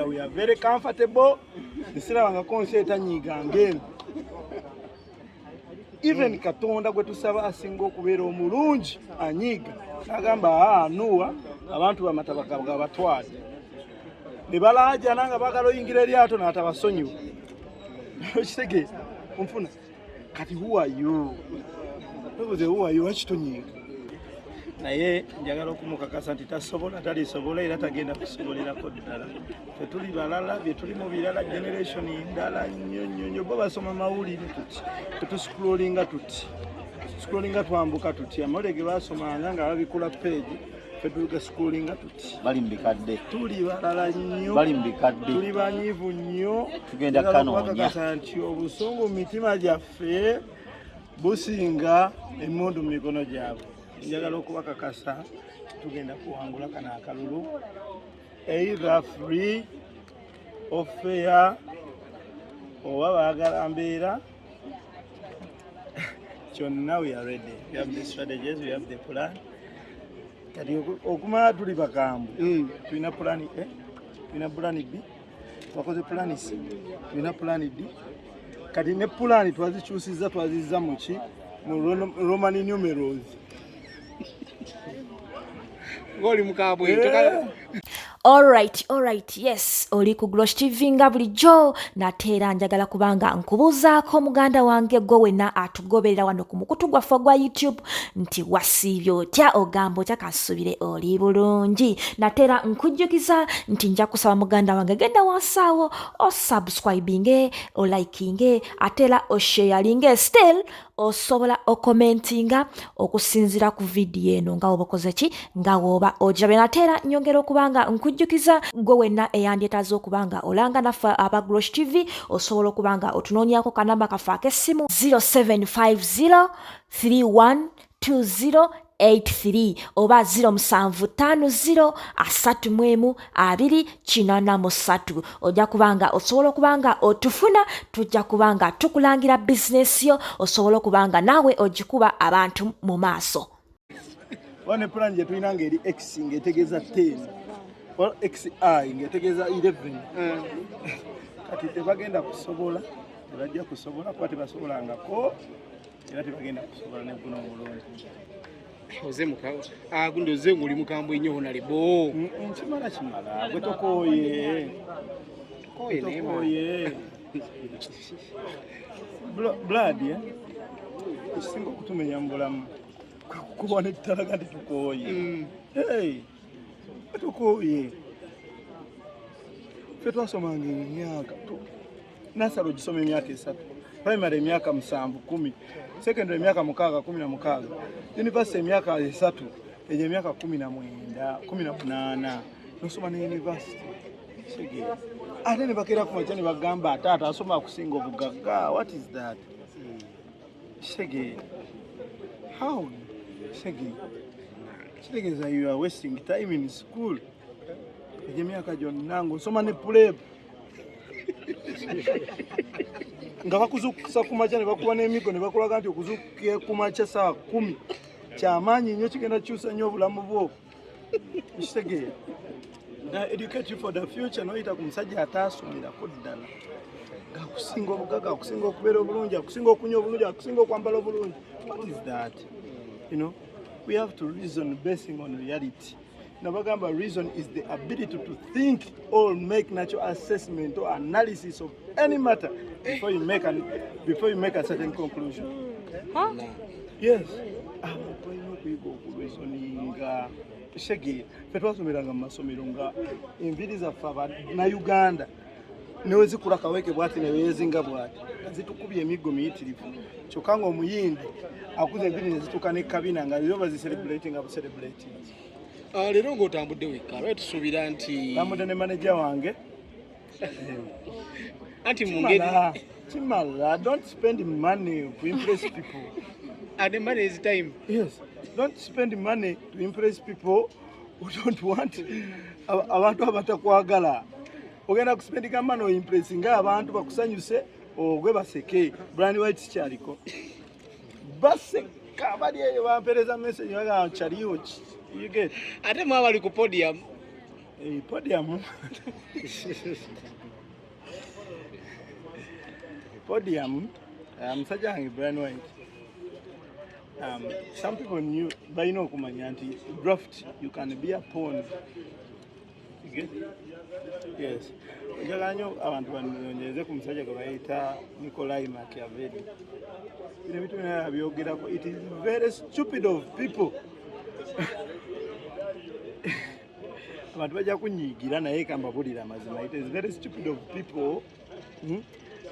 we are very comfortable. Nisira wanga konseta nyiga ngeno. Even Katonda gwe tusaba asinga okubeera omulungi anyiga. Agamba Nuwa abantu bamatabaka batwale. Ne balaja nanga bagalo yingira eryato n'atabasonyiwa. Okitege umfuna kati who are you? Who are you? Wachitonyiga. Naye njagala okumukakasa nti tasobola talisobola era tagenda kusobolerako ddala. Ffe tuli balala bye tuli mu birala generation ndala nnyo bo basoma mawulire tuti tetuscrollinga tuti scrollinga twambuka tuti amolege basomanga nga babikula page ffe tuluka scrollinga tuti bali mbikadde tuli balala nnyo bali mbikadde tuli banyivu nnyo tugenda kanoonya nti obusungu mu mitima gyaffe businga emmundu mu mikono gyabwe. Njagala okubakakasa tugenda kuwangula kana akalulu either free or fair oba baagala mbeera kyonna we are ready. We have the strategies, we have the plan. Kati okumala tuli bakambu tulina plan A, tulina plan B, twakoze plan C, tulina plan D. Kati ne plan twazikyusizza twazizza mu ki mu Roman numerals. Ngoli mukabwe Alright, yes. Oli ku Glosh TV nga bulijjo nateera njagala kubanga nkubuuzaako muganda wange gwe wenna atugoberera wano ku mukutu gwaffe gwa YouTube nti wasiibye otya ogamba otya kasubire oli bulungi. Nateera nkujjukiza nti nja kusaba muganda wange genda wansaawo o subscribinge o likinge ateera o sharinge still osobola okomentinga okusinzira ku video eno nga obakoze ki nga woba ojabe. Nateera nyongera okubanga nkujjukiza gwe wenna eyandyetaaza okubanga olanga naffe aba Glosh TV osobola okubanga otunoonyako kanamba kaffe ak'essimu 0750312083 oba 0750312083 ojja kubanga osobola okubanga otufuna tujja kubanga tukulangira bizinesi yo osobola okubanga naawe ogikuba abantu mu maaso. Wane plan gye tulina ngeri X ng'etegeeza 10 or XI ng'etegeeza 11 kati tebagenda kusobola tebajja kusobola kuba tebasobolangako era tebagenda kusobola ne guno omulungi. oze mukawo gundi oze ng'oli mukambwe nnyo honalebo kimala gwe tokooye blood ekisinga okutumenya mu bulamu kubona ettalaga nti tukooye tukooye ffe twasomanga emyaka nasalo gisoma emyaka 3 primary emyaka 7 10 secondary emyaka 6 16 university emyaka 3 ejo emyaka 19 18 nosoma ne university shege ate ne bakera ku machani bagamba atata asoma kusinga obugagga. What is that? Shege how Shege Shege you are wasting time in school. Ejo emyaka gyonna ng'osoma ne prep nga bakuzukusa ku makya ne bakuba n'emigo ne bakulaga nti okuzukuka ku makya saa 10 kyamaanyi nnyo kigenda kyusa nnyo obulamu bwo. Kitegeera educate you for the future noyita ku musajja ataasomerako ddala ng'akusinga obugagga akusinga okubeera obulungi akusinga okunywa obulungi akusinga okwambala obulungi. What is that? You know, we have to reason basing on reality. Nabagamba reason is the ability to think or make natural assessment or analysis of any matter before you make a certain conclusion. Huh? Yes. Reasoninga shege petwasomeranga mu masomero nga enviri zaffe na Uganda newe zikula kaweke bwati newezinga bwati zitukubye emigo miyitirivu kyokka nga omuyindi akuza enviri nezituka ne kabina nga zo bazicelebrating abo celebrating. Leero ng'otambudde wekka lwaki tusuubira nti tambudde ne manager wange anti mungeri Chimala, don't spend money to impress people. And the money is time. Yes, don't spend money to impress people who don't want abantu abatakwagala. Ogenda kuspendinga money impressinga abantu bakusanyuse ogwe baseke. Brand white kyaliko. Baseka bali eyo bampereza message baga kyaliyo. You get. Ate mwabali ku podium. Podium. Podium. Sajang Brian White. Some people knew, but you know, Kumanyanti, draft, you can be a pawn. You get? Yes. Jalanyo, abantu banjeze kumusajja kubayita Nikolai Machiavelli. It is very stupid of people. Abantu bajja kunyigira naye kambabulira mazima. It is very stupid of people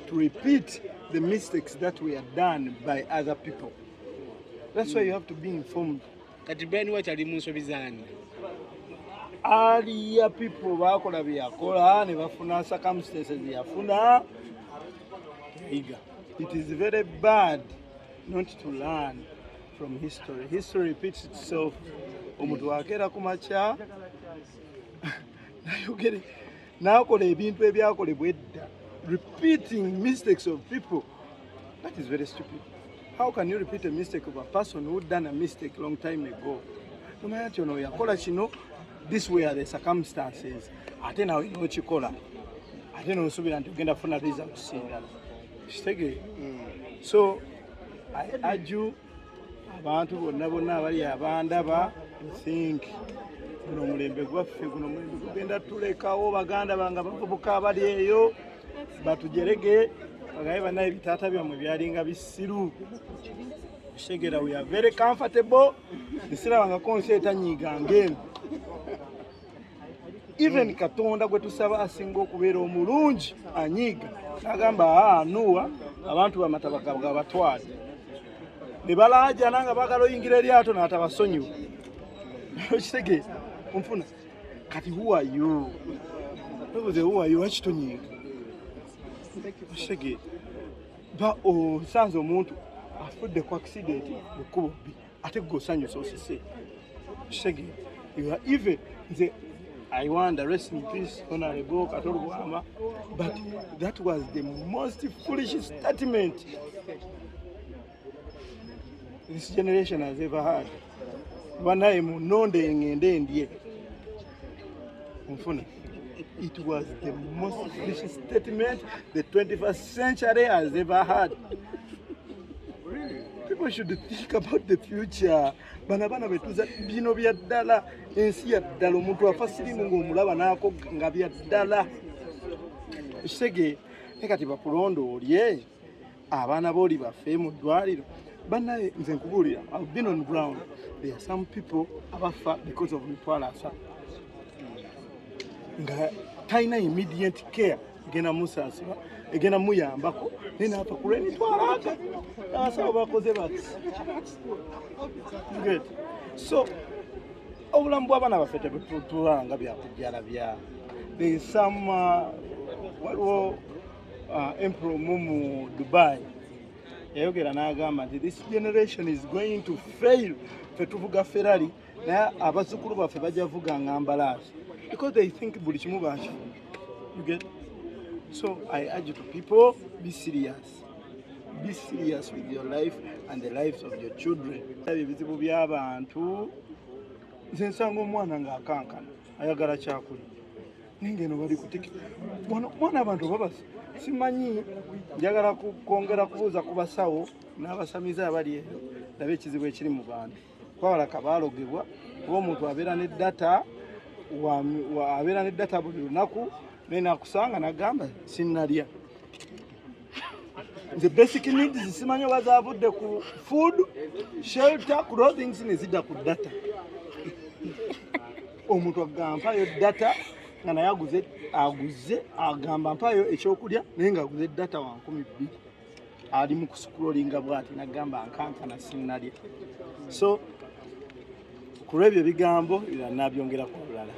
to repeat the mistakes that were done by other people. That's why you have to be informed. Kati Brian White ali mu nsobi zaani. Earlier people bakola byakola ne bafuna circumstances yafuna. It is very bad not to learn from history. History repeats itself. Omuntu akera kumacha. You get it. Now kola ebintu ebyakolebwa edda. Repeating mistakes of people. That is very stupid. How can you repeat a mistake of a person who done a mistake long time ago? No matter you know, yakola chino. This were the circumstances. Ate nawe ino chikola. Ate no subira ntugenda funa results singala. So I urge you abantu bonna abali abandaba think kuno mulembe gwaffe kuno mulembe gugenda tulekawo baganda banga bavubuka abali eyo batujerege bagaye banaye bitata byamwe byalinga bisiru. Shegera, we are very comfortable. Nisira wanga konseta nyigange. Even Katonda gwe tusaba asinga okubeera omulungi anyiga nagamba anuwa abantu bamatabaka batwale ne balaja nanga bagalo yingira eryato n'atabasonyiwa. Okitegeeza onfuna kati who are you? Who are you? Wakitonyiga okitegeeza ba osanze omuntu afudde ku accident mu kkubo bbi ate gosanyusa osise okitegeeza even nze I wonder, rest in peace, Honorable Katolu Bwama, but that was the most foolish statement this generation has ever had. It was the most foolish statement the 21st century has ever had. People should think about the future. Bana betuza bino bya ddala ensi ya ddala omuntu afa sirimu ng'omulaba naako nga bya ddala. Ekisege nekati bakulondo olye abaana booli baffe mu ddwaliro bannaye nze nkubuulira. I've been on ground. There are some people abafa because of mitwalo asatu nga talina immediate care egenda musaasiba egenda muyambako naye naafa ku lw'emitwalo aga abasawo bakoze bati. So obulamu bw'abaana baffe tebutulanga byakujjala bya. There is some waliwo emperor mu Dubai yayogera n'agamba nti this generation is going to fail. Ffe tuvuga Ferrari naye abazzukulu baffe bajja vuga ngambalaasi because they think buli kimu bakifuna. You get? So I urge you to people, be serious. Be serious with your life and the lives of your children. Ebizibu by'abantu nze nsanga omwana ng'akankana ayagala kyakulya nengeno bali kutiki mwana abantu babasi simanyi njagala kwongera kubuuza ku basawo n'abasamiza abali eyo ndabe ekizibu ekiri mu bantu kwawala kabaalogebwa kuba omuntu abeera ne data abeera ne data buli lunaku naye nakusanga nagamba sinnalya. The basic needs simanyi wazavudde ku food, shelter, clothing nezidda ku data. Omuntu agamba mpayo data nga naye aguze agamba mpayo ekyokulya naye nga aguze data wa 12 ali mu kuscrollinga bwati nagamba nkankana sinnalya. So kulwebyo bigambo era nabyongera ku bulala.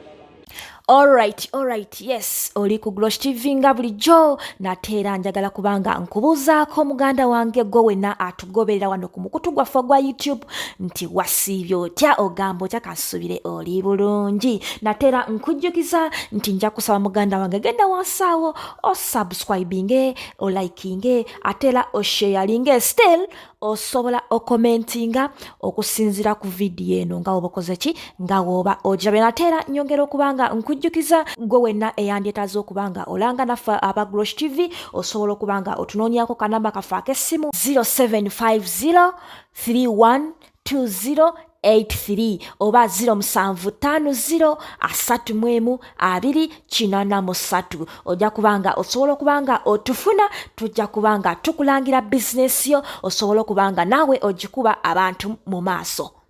Alright, yes, oli ku Glosh TV nga bulijjo nateera njagala kubanga nkubuuzaako muganda wange gwe wenna atugoberera wano ku mukutu gwaffe gwa YouTube nti wasiibye otya ogamba otya kasubire oli bulungi. Nateera nkujjukiza nti nja kusaba muganda wange genda wansaawo o subscribinge o likinge ateera o sharinge still osobola okomentinga okusinzira ku vidiyo eno nga woba okoze ki nga woba ogirabe. Nate era nyongera okubanga nkujjukiza gwe wenna eyandyetaaze okubanga olanga naffe aba Grosh TV osobola okubanga otunoonyako kanamba kaffe ak'essimu 0750 312083 oba 0750 ojja kubanga osobola okubanga otufuna, tujja kubanga tukulangira bizinesi yo, osobola okubanga naawe ogikuba abantu mu maaso.